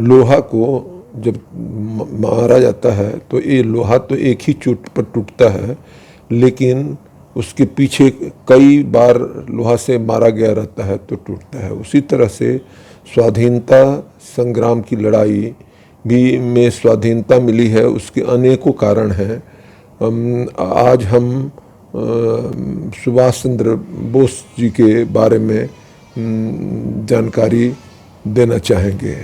लोहा को जब मारा जाता है तो ये लोहा तो एक ही चोट पर टूटता है, लेकिन उसके पीछे कई बार लोहा से मारा गया रहता है तो टूटता है। उसी तरह से स्वाधीनता संग्राम की लड़ाई भी में स्वाधीनता मिली है, उसके अनेकों कारण हैं। आज हम सुभाष चंद्र बोस जी के बारे में जानकारी देना चाहेंगे।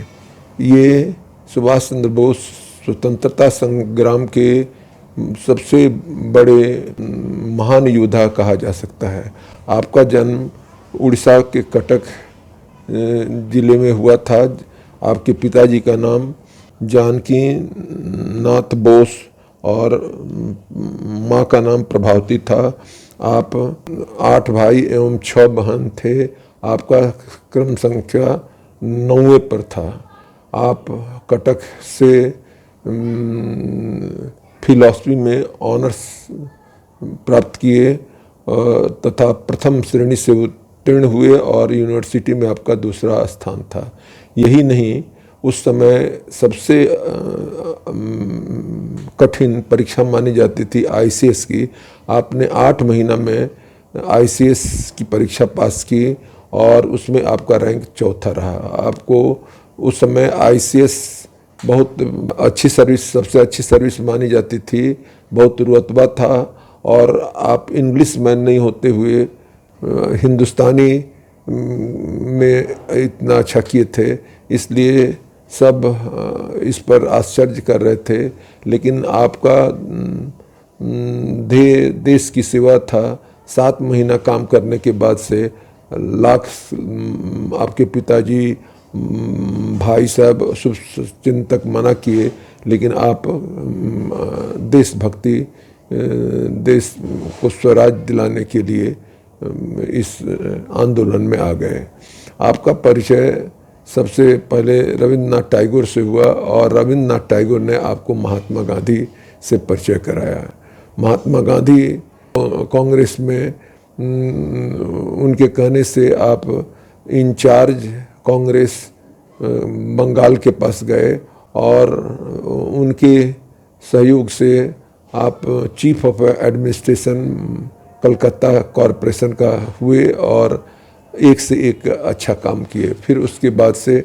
ये सुभाष चंद्र बोस स्वतंत्रता संग्राम के सबसे बड़े महान योद्धा कहा जा सकता है। आपका जन्म उड़ीसा के कटक जिले में हुआ था। आपके पिताजी का नाम जानकी नाथ बोस और माँ का नाम प्रभावती था। आप 8 भाई एवं 6 बहन थे। आपका क्रम संख्या 9वें पर था। आप कटक से फिलॉसफी में ऑनर्स प्राप्त किए तथा प्रथम श्रेणी से उत्तीर्ण हुए और यूनिवर्सिटी में आपका दूसरा स्थान था। यही नहीं, उस समय सबसे कठिन परीक्षा मानी जाती थी आईसीएस की। आपने 8 महीना में आईसीएस की परीक्षा पास की और उसमें आपका रैंक 4था रहा। आपको उस समय आईसीएस बहुत अच्छी सर्विस, सबसे अच्छी सर्विस मानी जाती थी, बहुत रुतबा था। और आप इंग्लिश मैन नहीं होते हुए हिंदुस्तानी में इतना अच्छा किए थे, इसलिए सब इस पर आश्चर्य कर रहे थे। लेकिन आपका ध्येय देश की सेवा था। 7 महीना काम करने के बाद से लाख आपके पिताजी भाई साहब शुभचिंतक मना किए, लेकिन आप देशभक्ति, देश को स्वराज दिलाने के लिए इस आंदोलन में आ गए। आपका परिचय सबसे पहले रविंद्रनाथ टैगोर से हुआ और रविंद्रनाथ टैगोर ने आपको महात्मा गांधी से परिचय कराया। महात्मा गांधी कांग्रेस में उनके कहने से आप इंचार्ज कांग्रेस बंगाल के पास गए और उनके सहयोग से आप chief of administration Calcutta corporation का हुए और एक से एक अच्छा काम किए। फिर उसके बाद से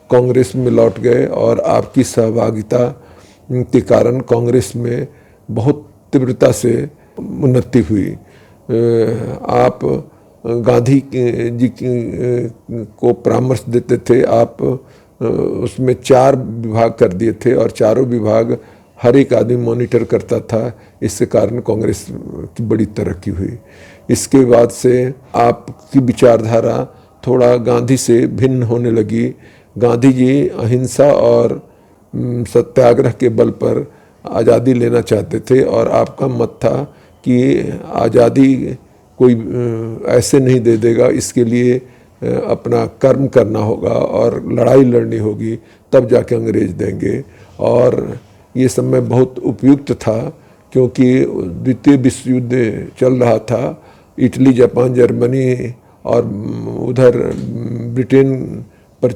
कांग्रेस में लौट गए और आपकी सहभागिता के कारण कांग्रेस में बहुत तीव्रता से उन्नति हुई। आप गांधी जी को परामर्श देते थे। आप उसमें 4 विभाग कर दिए थे और चारों विभाग हर एक आदमी मॉनिटर करता था। इसके कारण कांग्रेस की बड़ी तरक्की हुई। इसके बाद से आपकी विचारधारा थोड़ा गांधी से भिन्न होने लगी। गांधी जी अहिंसा और सत्याग्रह के बल पर आज़ादी लेना चाहते थे और आपका मत था कि आज़ादी कोई ऐसे नहीं दे देगा, इसके लिए अपना कर्म करना होगा और लड़ाई लड़नी होगी, तब जाके अंग्रेज देंगे। और ये समय बहुत उपयुक्त था क्योंकि द्वितीय विश्व युद्ध चल रहा था। इटली, जापान, जर्मनी और उधर ब्रिटेन पर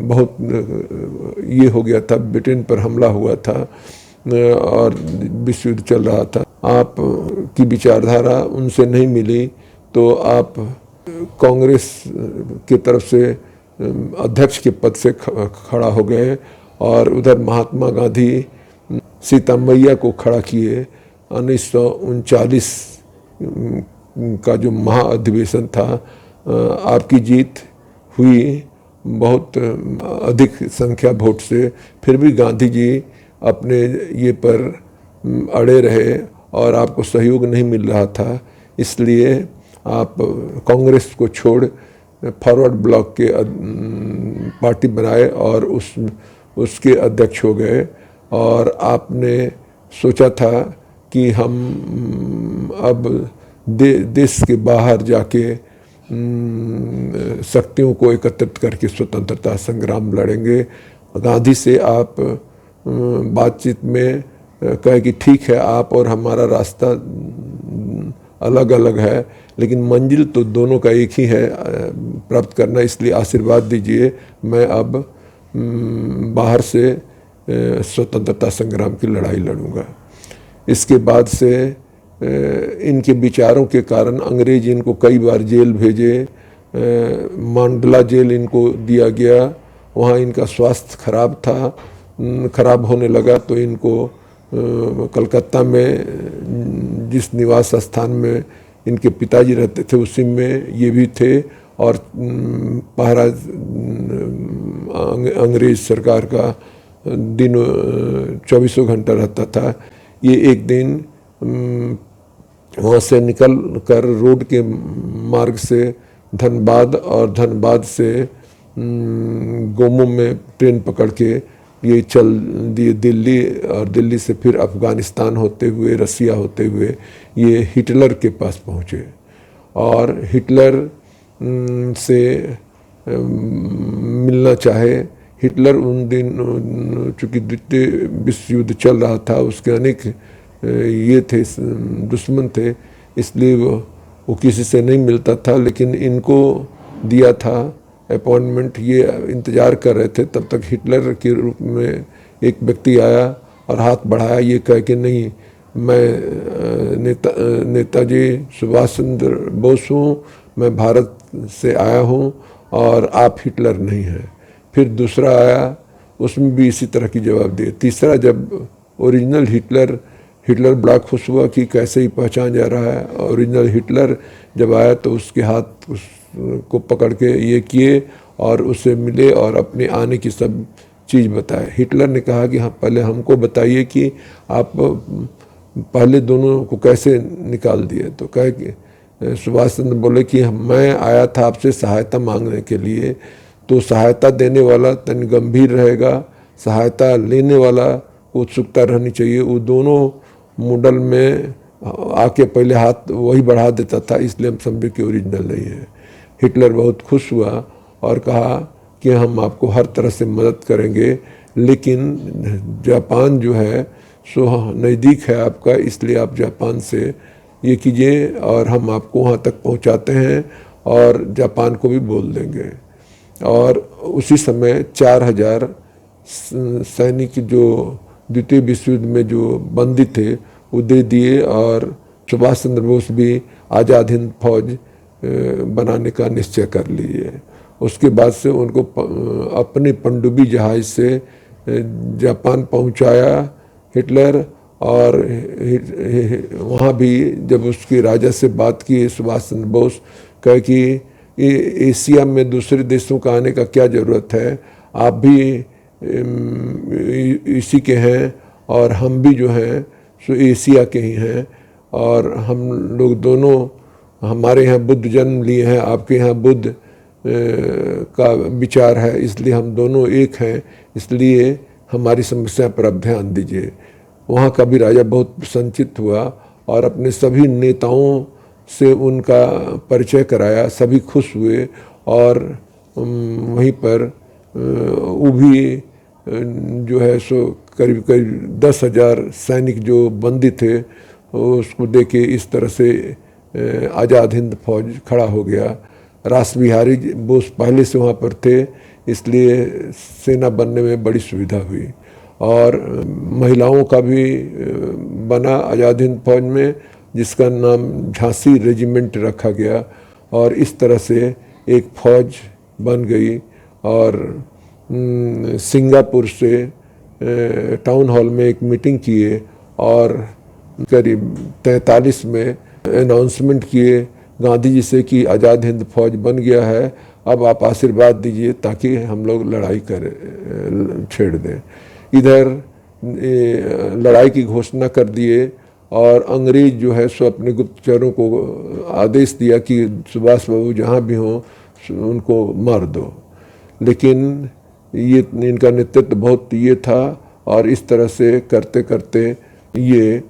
बहुत ये हो गया था, ब्रिटेन पर हमला हुआ था और विश्व युद्ध चल रहा था। आप की विचारधारा उनसे नहीं मिली तो आप कांग्रेस की तरफ से अध्यक्ष के पद से खड़ा हो गए और उधर महात्मा गांधी सीता मैया को खड़ा किए। 1939 का जो महाअधिवेशन था, आपकी जीत हुई बहुत अधिक संख्या वोट से। फिर भी गांधी जी अपने ये पर अड़े रहे और आपको सहयोग नहीं मिल रहा था, इसलिए आप कांग्रेस को छोड़ फॉरवर्ड ब्लॉक के पार्टी बनाए और उसके अध्यक्ष हो गए। और आपने सोचा था कि हम अब देश के बाहर जाके शक्तियों को एकत्रित करके स्वतंत्रता संग्राम लड़ेंगे। गांधी से आप बातचीत में कहे कि ठीक है, आप और हमारा रास्ता अलग अलग है, लेकिन मंजिल तो दोनों का एक ही है, प्राप्त करना, इसलिए आशीर्वाद दीजिए। मैं अब बाहर से स्वतंत्रता संग्राम की लड़ाई लड़ूंगा। इसके बाद से इनके विचारों के कारण अंग्रेज इनको कई बार जेल भेजे। मांडला जेल इनको दिया गया, वहाँ इनका स्वास्थ्य खराब था, खराब होने लगा तो इनको कलकत्ता में जिस निवास स्थान में इनके पिताजी रहते थे उसी में ये भी थे, और पहरा अंग्रेज सरकार का दिन 24 घंटा रहता था। ये एक दिन वहाँ से निकल कर रोड के मार्ग से धनबाद और धनबाद से गोमो में ट्रेन पकड़ के ये चल दिए दिल्ली, और दिल्ली से फिर अफ़गानिस्तान होते हुए रसिया होते हुए ये हिटलर के पास पहुँचे। और हिटलर से मिलना चाहे। हिटलर उन दिन चूँकि द्वितीय विश्व युद्ध चल रहा था, उसके अनेक ये थे दुश्मन थे, इसलिए वो किसी से नहीं मिलता था, लेकिन इनको दिया था अपॉइंटमेंट। ये इंतज़ार कर रहे थे, तब तक हिटलर के रूप में एक व्यक्ति आया और हाथ बढ़ाया, ये कह के नहीं मैं नेताजी सुभाष चंद्र बोस हूँ, मैं भारत से आया हूँ और आप हिटलर नहीं हैं। फिर दूसरा आया, उसमें भी इसी तरह की जवाब दिए। तीसरा जब ओरिजिनल हिटलर बड़ा खुश हुआ कि कैसे ही पहचान जा रहा है। ओरिजिनल हिटलर जब आया तो उसके हाथ को पकड़ के ये किए और उससे मिले और अपने आने की सब चीज़ बताए। हिटलर ने कहा कि हाँ पहले हमको बताइए कि आप पहले दोनों को कैसे निकाल दिए। तो कहे कि सुभाष चंद्र बोले कि मैं आया था आपसे सहायता मांगने के लिए, तो सहायता देने वाला तन गंभीर रहेगा, सहायता लेने वाला को उत्सुकता रहनी चाहिए। वो दोनों मॉडल में आके पहले हाथ वही बढ़ा देता था, इसलिए हम समझे कि ओरिजिनल नहीं है। हिटलर बहुत खुश हुआ और कहा कि हम आपको हर तरह से मदद करेंगे, लेकिन जापान जो है सो नज़दीक है आपका, इसलिए आप जापान से ये कीजिए और हम आपको वहाँ तक पहुँचाते हैं और जापान को भी बोल देंगे। और उसी समय 4000 सैनिक जो द्वितीय विश्व युद्ध में जो बंदी थे वो दे दिए, और सुभाष चंद्र बोस भी आज़ाद हिंद फौज बनाने का निश्चय कर लिए। उसके बाद से उनको अपने पनडुब्बी जहाज से जापान पहुंचाया हिटलर, और वहाँ भी जब उसके राजा से बात की सुभाष चंद्र बोस, कहे कि एशिया में दूसरे देशों का आने का क्या ज़रूरत है, आप भी इसी के हैं और हम भी जो हैं सो एशिया के ही हैं, और हम लोग दोनों, हमारे यहाँ बुद्ध जन्म लिए हैं, आपके यहाँ बुद्ध का विचार है, इसलिए हम दोनों एक हैं, इसलिए हमारी समस्या पर आप ध्यान दीजिए। वहाँ का भी राजा बहुत प्रसन्नचित्त हुआ और अपने सभी नेताओं से उनका परिचय कराया, सभी खुश हुए। और वहीं पर वो भी जो है सो करीब करीब 10,000 सैनिक जो बंदी थे उसको देके इस तरह से आज़ाद हिंद फौज खड़ा हो गया। रास बिहारी बोस पहले से वहाँ पर थे, इसलिए सेना बनने में बड़ी सुविधा हुई। और महिलाओं का भी बना आज़ाद हिंद फौज में, जिसका नाम झांसी रेजिमेंट रखा गया, और इस तरह से एक फौज बन गई। और सिंगापुर से टाउन हॉल में एक मीटिंग किए और करीब 43 में अनाउंसमेंट किए गांधी जी से कि आज़ाद हिंद फौज बन गया है, अब आप आशीर्वाद दीजिए ताकि हम लोग लड़ाई करें, छेड़ दें। इधर लड़ाई की घोषणा कर दिए, और अंग्रेज जो है सो अपने गुप्तचरों को आदेश दिया कि सुभाष बाबू जहाँ भी हों उनको मार दो। लेकिन ये इनका नेतृत्व बहुत ये था, और इस तरह से करते करते ये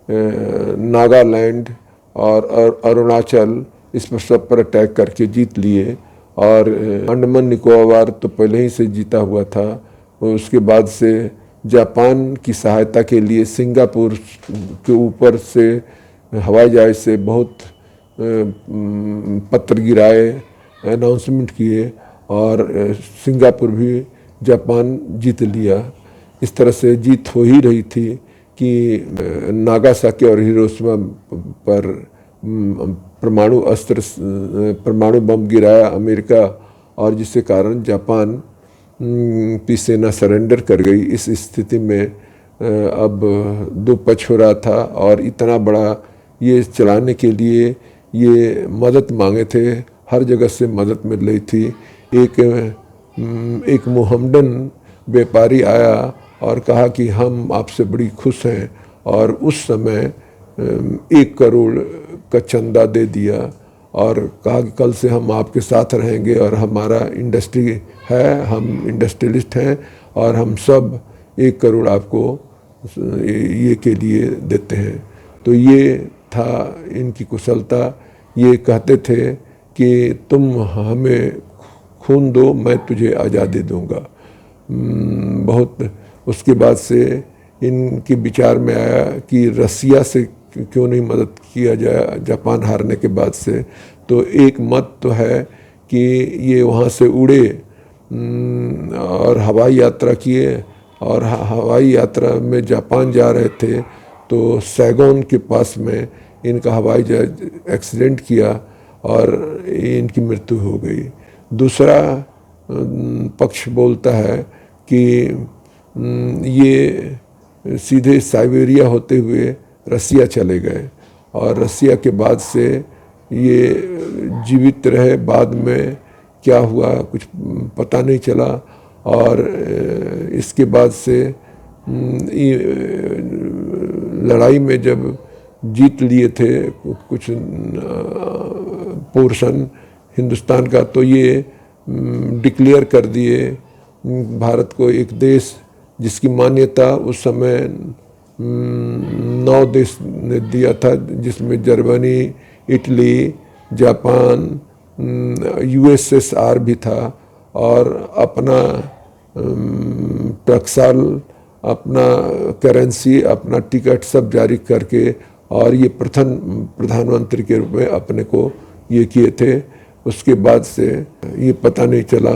नागालैंड और अरुणाचल इस पर सब पर अटैक करके जीत लिए। और अंडमान निकोबार तो पहले ही से जीता हुआ था। उसके बाद से जापान की सहायता के लिए सिंगापुर के ऊपर से हवाई जहाज से बहुत पत्र गिराए, अनाउंसमेंट किए, और सिंगापुर भी जापान जीत लिया। इस तरह से जीत हो ही रही थी कि नागासाकी और हिरोशिमा पर परमाणु बम गिराया अमेरिका, और जिसके कारण जापान की सेना सरेंडर कर गई। इस स्थिति में अब दो पक्ष हो रहा था, और इतना बड़ा ये चलाने के लिए ये मदद मांगे थे, हर जगह से मदद मिल रही थी। एक मोहम्मडन व्यापारी आया और कहा कि हम आपसे बड़ी खुश हैं, और उस समय 1 करोड़ का चंदा दे दिया और कहा कि कल से हम आपके साथ रहेंगे, और हमारा इंडस्ट्री है, हम इंडस्ट्रियलिस्ट हैं, और हम सब 1 करोड़ आपको ये के लिए देते हैं। तो ये था इनकी कुशलता। ये कहते थे कि तुम हमें खून दो, मैं तुझे आज़ादी दूंगा। बहुत उसके बाद से इनके विचार में आया कि रसिया से क्यों नहीं मदद किया जाए जापान हारने के बाद से। तो एक मत तो है कि ये वहाँ से उड़े और हवाई यात्रा किए, और हवाई यात्रा में जापान जा रहे थे तो सैगोन के पास में इनका हवाई जहाज एक्सीडेंट किया और इनकी मृत्यु हो गई। दूसरा पक्ष बोलता है कि ये सीधे साइबेरिया होते हुए रसिया चले गए, और रसिया के बाद से ये जीवित रहे। बाद में क्या हुआ कुछ पता नहीं चला, और इसके बाद से लड़ाई में जब जीत लिए थे कुछ पोर्शन हिंदुस्तान का, तो ये डिक्लेयर कर दिए भारत को एक देश जिसकी मान्यता उस समय 9 देश ने दिया था, जिसमें जर्मनी, इटली, जापान, USSR भी था, और अपना टकसाल, अपना करेंसी, अपना टिकट सब जारी करके, और ये प्रथम प्रधानमंत्री के रूप में अपने को ये किए थे। उसके बाद से ये पता नहीं चला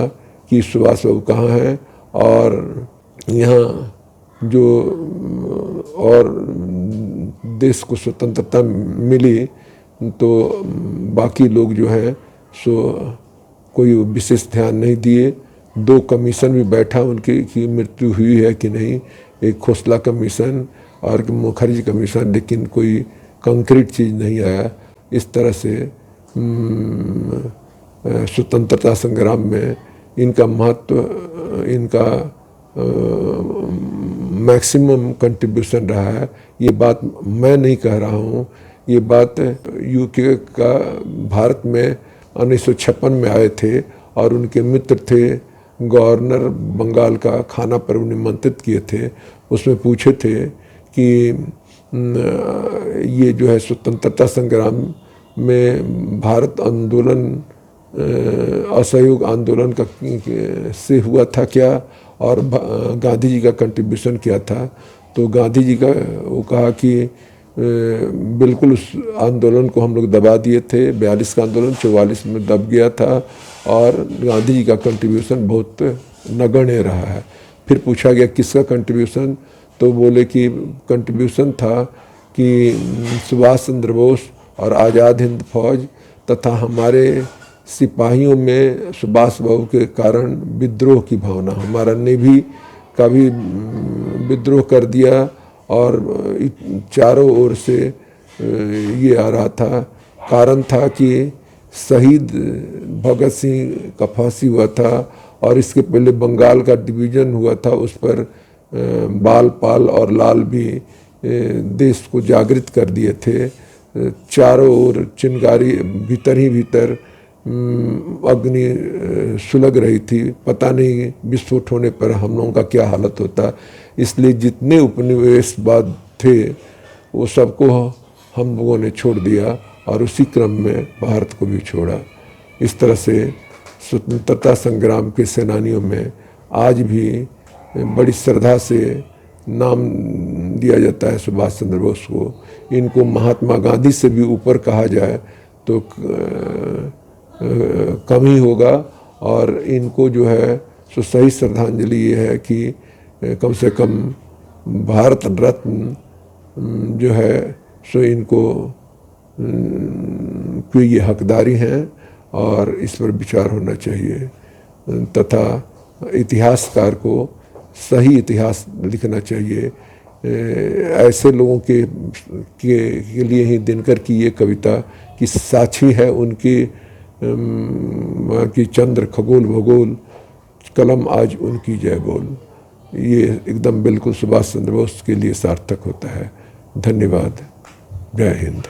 कि सुभाष बाबू कहाँ हैं, और यहाँ जो और देश को स्वतंत्रता मिली तो बाकी लोग जो हैं सो कोई विशेष ध्यान नहीं दिए। 2 कमीशन भी बैठा उनकी कि मृत्यु हुई है कि नहीं, एक खोसला कमीशन और मुखर्जी कमीशन, लेकिन कोई कंक्रीट चीज़ नहीं आया। इस तरह से स्वतंत्रता संग्राम में इनका महत्व, इनका मैक्सिमम कंट्रीब्यूशन रहा है। ये बात मैं नहीं कह रहा हूँ, ये बात यूके का भारत में 1956 में आए थे, और उनके मित्र थे गवर्नर बंगाल का, खाना पर निमंत्रित किए थे। उसमें पूछे थे कि ये जो है स्वतंत्रता संग्राम में भारत आंदोलन असहयोग आंदोलन का से हुआ था क्या, और गांधी जी का कंट्रीब्यूशन क्या था। तो गांधी जी का वो कहा कि बिल्कुल उस आंदोलन को हम लोग दबा दिए थे। 42 का आंदोलन 44 में दब गया था, और गांधी जी का कंट्रीब्यूशन बहुत नगण्य रहा है। फिर पूछा गया किसका कंट्रीब्यूशन, तो बोले कि कंट्रीब्यूशन था कि सुभाष चंद्र बोस और आज़ाद हिंद फौज तथा हमारे सिपाहियों में सुभाष बाबू के कारण विद्रोह की भावना, हमारा नेवी का भी विद्रोह कर दिया, और चारों ओर से ये आ रहा था। कारण था कि शहीद भगत सिंह का फांसी हुआ था, और इसके पहले बंगाल का डिवीज़न हुआ था, उस पर बाल पाल और लाल भी देश को जागृत कर दिए थे। चारों ओर चिंगारी, भीतर ही भीतर अग्नि सुलग रही थी, पता नहीं विस्फोट होने पर हम लोगों का क्या हालत होता। इसलिए जितने उपनिवेशवाद थे वो सबको हम लोगों ने छोड़ दिया, और उसी क्रम में भारत को भी छोड़ा। इस तरह से स्वतंत्रता संग्राम के सेनानियों में आज भी बड़ी श्रद्धा से नाम दिया जाता है सुभाष चंद्र बोस को। इनको महात्मा गांधी से भी ऊपर कहा जाए तो कम ही होगा, और इनको जो है सो सही श्रद्धांजलि ये है कि कम से कम भारत रत्न जो है सो इनको की ये हकदारी हैं और इस पर विचार होना चाहिए, तथा इतिहासकार को सही इतिहास लिखना चाहिए। ऐसे लोगों के लिए ही दिनकर की ये कविता कि साक्षी है उनकी की चंद्र खगोल भूगोल, कलम आज उनकी जय बोल, ये एकदम बिल्कुल सुभाष चंद्र बोस के लिए सार्थक होता है। धन्यवाद। जय हिंद।